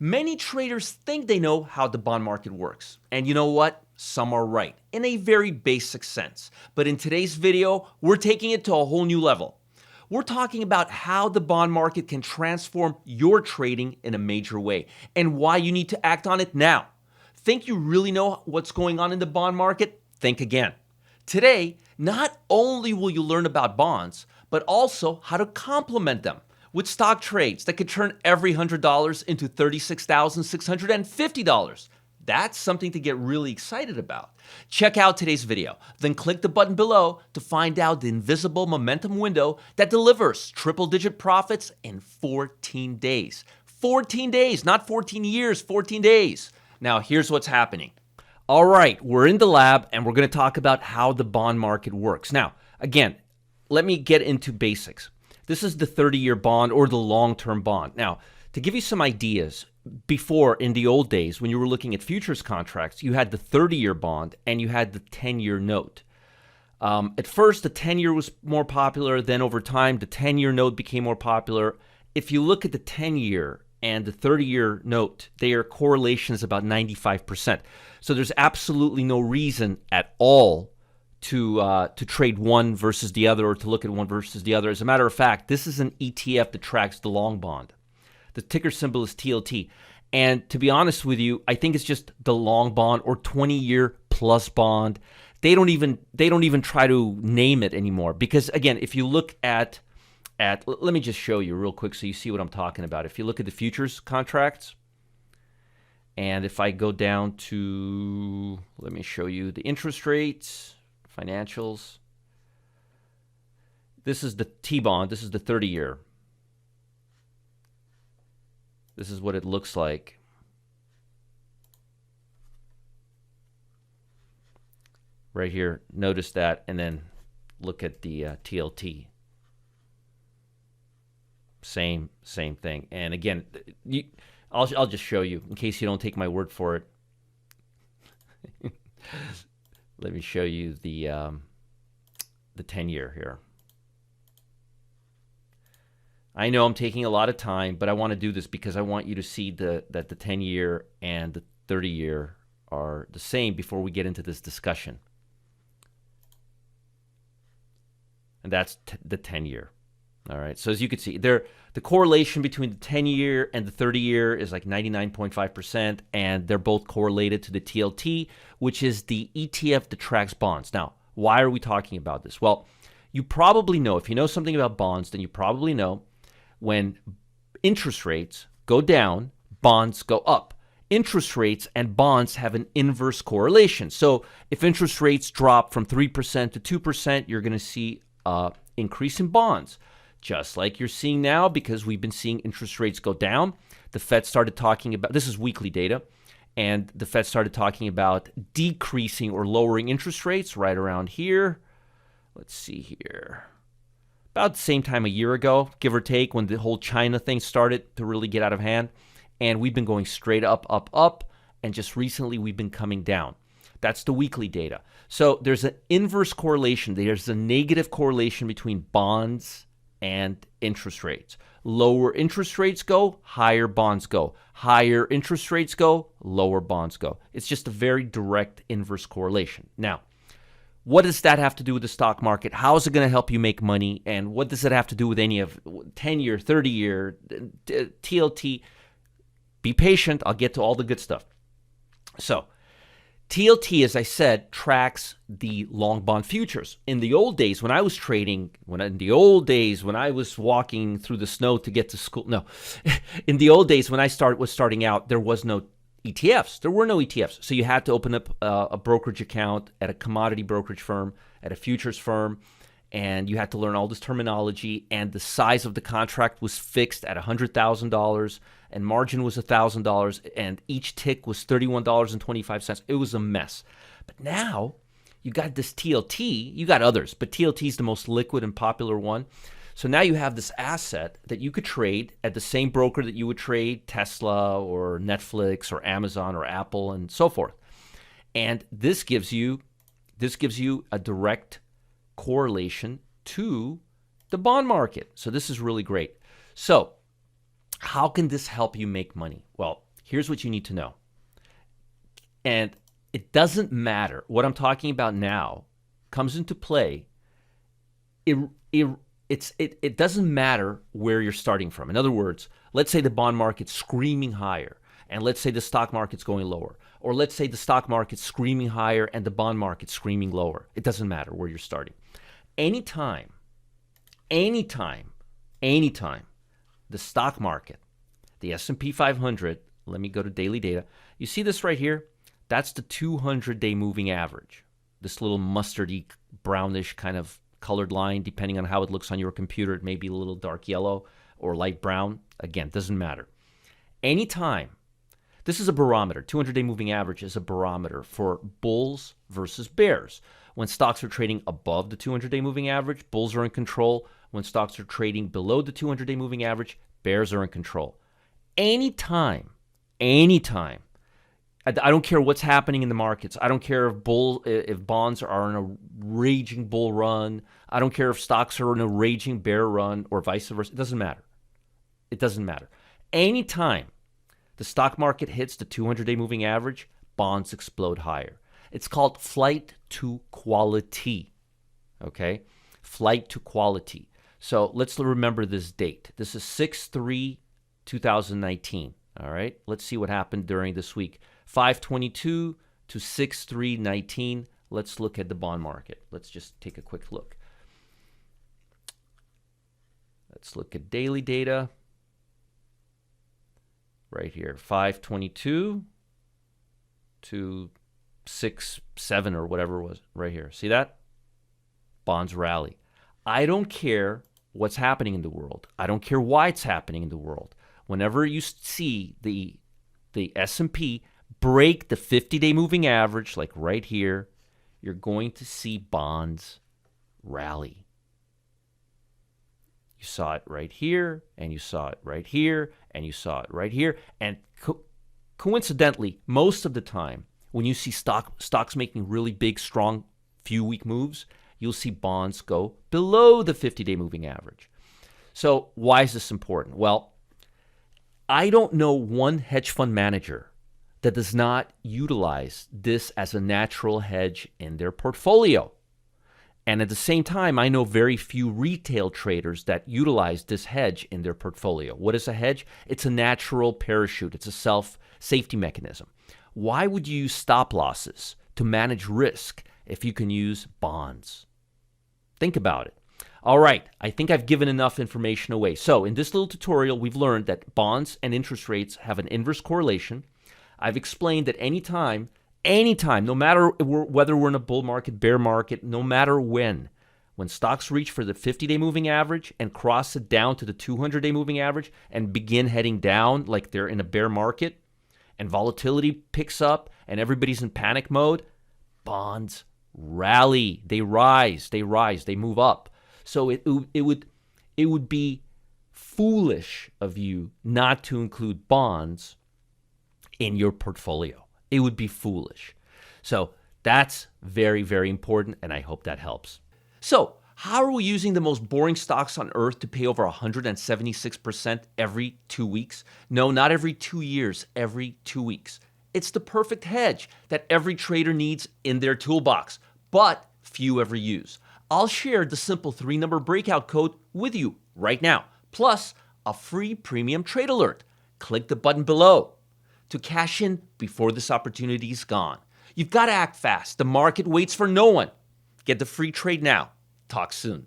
Many traders think they know how the bond market works. And you know what? Some are right in a very basic sense. But in today's video, we're taking it to a whole new level. We're talking about how the bond market can transform your trading in a major way and why you need to act on it now. Think you really know what's going on in the bond market? Think again. Today, not only will you learn about bonds, but also how to complement them with stock trades that could turn every $100 into $36,650. That's something to get really excited about. Check out today's video, then click the button below to find out the invisible momentum window that delivers triple-digit profits in 14 days. 14 days, not 14 years, 14 days. Now, here's what's happening. All right, we're in the lab, and we're going to talk about how the bond market works. Now, again, let me get into basics. This is the 30-year bond or the long-term bond. Now, to give you some ideas, before, in the old days, when you were looking at futures contracts, you had the 30-year bond and you had the 10-year note. At first, the 10-year was more popular. Then over time, the 10-year note became more popular. If you look at the 10-year and the 30-year note, their correlation is about 95%. So there's absolutely no reason at all to trade one versus the other or to look at one versus the other. As a matter of fact, this is an ETF that tracks the long bond. The ticker symbol is TLT. And to be honest with you, I think it's just the long bond or 20-year plus bond. They don't even try to name it anymore because, again, if you look at let me just show you real quick so you see what I'm talking about. If you look at the futures contracts, and if I go down to, let me show you the interest rates, financials. This is the T-bond. This is the 30-year. This is what it looks like. Right here, notice that, and then look at the TLT. Same thing. And again, I'll just show you in case you don't take my word for it. Let me show you the 10-year here. I know I'm taking a lot of time, but I want to do this because I want you to see that the 10-year and the 30-year are the same before we get into this discussion. And that's the 10-year. All right. So as you can see, the correlation between the 10-year and the 30-year is like 99.5%, and they're both correlated to the TLT, which is the ETF that tracks bonds. Now, why are we talking about this? Well, you probably know, if you know something about bonds, then you probably know when interest rates go down, bonds go up. Interest rates and bonds have an inverse correlation. So if interest rates drop from 3% to 2%, you're going to see an increase in bonds, just like you're seeing now because we've been seeing interest rates go down. The Fed started talking about, this is weekly data, and the Fed started talking about decreasing or lowering interest rates right around here. Let's see here. About the same time a year ago, give or take, when the whole China thing started to really get out of hand. And we've been going straight up, up, up. And just recently, we've been coming down. That's the weekly data. So there's an inverse correlation. There's a negative correlation between bonds and interest rates. Lower interest rates go, higher bonds go. Higher interest rates go, lower bonds go. It's just a very direct inverse correlation. Now, what does that have to do with the stock market? How is it going to help you make money? And what does it have to do with any of 10-year, 30-year, TLT? Be patient. I'll get to all the good stuff. So TLT, as I said, tracks the long bond futures. In the old days, when I was trading, when I was walking through the snow to get to school, no. In the old days, when I was starting out, there was no ETFs. There were no ETFs. So you had to open up a brokerage account at a commodity brokerage firm, at a futures firm, and you had to learn all this terminology, and the size of the contract was fixed at $100,000, and margin was $1,000, and each tick was $31.25. It was a mess. But now you got this TLT. You got others, but TLT is the most liquid and popular one. So now you have this asset that you could trade at the same broker that you would trade Tesla or Netflix or Amazon or Apple and so forth. And this gives you a direct correlation to the bond market. So this is really great. So how can this help you make money? Well, Here's what you need to know. And it doesn't matter. What I'm talking about now comes into play. It doesn't matter where you're starting from. In other words, let's say the bond market's screaming higher, and let's say the stock market's going lower. Or let's say the stock market's screaming higher and the bond market's screaming lower. It doesn't matter where you're starting. Anytime, the stock market, the S&P 500, let me go to daily data. You see this right here? That's the 200-day moving average. This little mustardy, brownish kind of colored line, depending on how it looks on your computer. It may be a little dark yellow or light brown. Again, doesn't matter. Anytime, this is a barometer. 200-day moving average is a barometer for bulls versus bears. When stocks are trading above the 200-day moving average, bulls are in control. When stocks are trading below the 200-day moving average, bears are in control. Anytime, I don't care what's happening in the markets. I don't care if bonds are on a raging bull run. I don't care if stocks are in a raging bear run or vice versa. It doesn't matter. Anytime the stock market hits the 200-day moving average, bonds explode higher. It's called flight to quality, okay? Flight to quality. So let's remember this date. This is 6/3/2019, all right? Let's see what happened during this week. 5/22 to 6/3/19. Let's look at the bond market. Let's just take a quick look. Let's look at daily data. Right here, 5/22 to 6/7 or whatever it was, right here. See that? Bonds rally. I don't care what's happening in the world. I don't care why it's happening in the world. Whenever you see the S&P break the 50-day moving average, like right here, you're going to see bonds rally. You saw it right here, and you saw it right here, and you saw it right here. And coincidentally, most of the time, when you see stocks making really big, strong, few-week moves, you'll see bonds go below the 50-day moving average. So why is this important? Well, I don't know one hedge fund manager that does not utilize this as a natural hedge in their portfolio. And at the same time, I know very few retail traders that utilize this hedge in their portfolio. What is a hedge? It's a natural parachute. It's a self-safety mechanism. Why would you use stop losses to manage risk if you can use bonds? Think about it. All right, I think I've given enough information away. So in this little tutorial, we've learned that bonds and interest rates have an inverse correlation. I've explained that anytime, no matter whether we're in a bull market, bear market, no matter when stocks reach for the 50-day moving average and cross it down to the 200-day moving average and begin heading down like they're in a bear market and volatility picks up and everybody's in panic mode, bonds rally, they rise, they move up. So it would be foolish of you not to include bonds in your portfolio. It would be foolish. So that's very, very important, and I hope that helps. So how are we using the most boring stocks on earth to pay over 176% every 2 weeks? No, not every 2 years, every 2 weeks. It's the perfect hedge that every trader needs in their toolbox, but few ever use. I'll share the simple 3-number breakout code with you right now, plus a free premium trade alert. Click the button below to cash in before this opportunity is gone. You've got to act fast. The market waits for no one. Get the free trade now. Talk soon.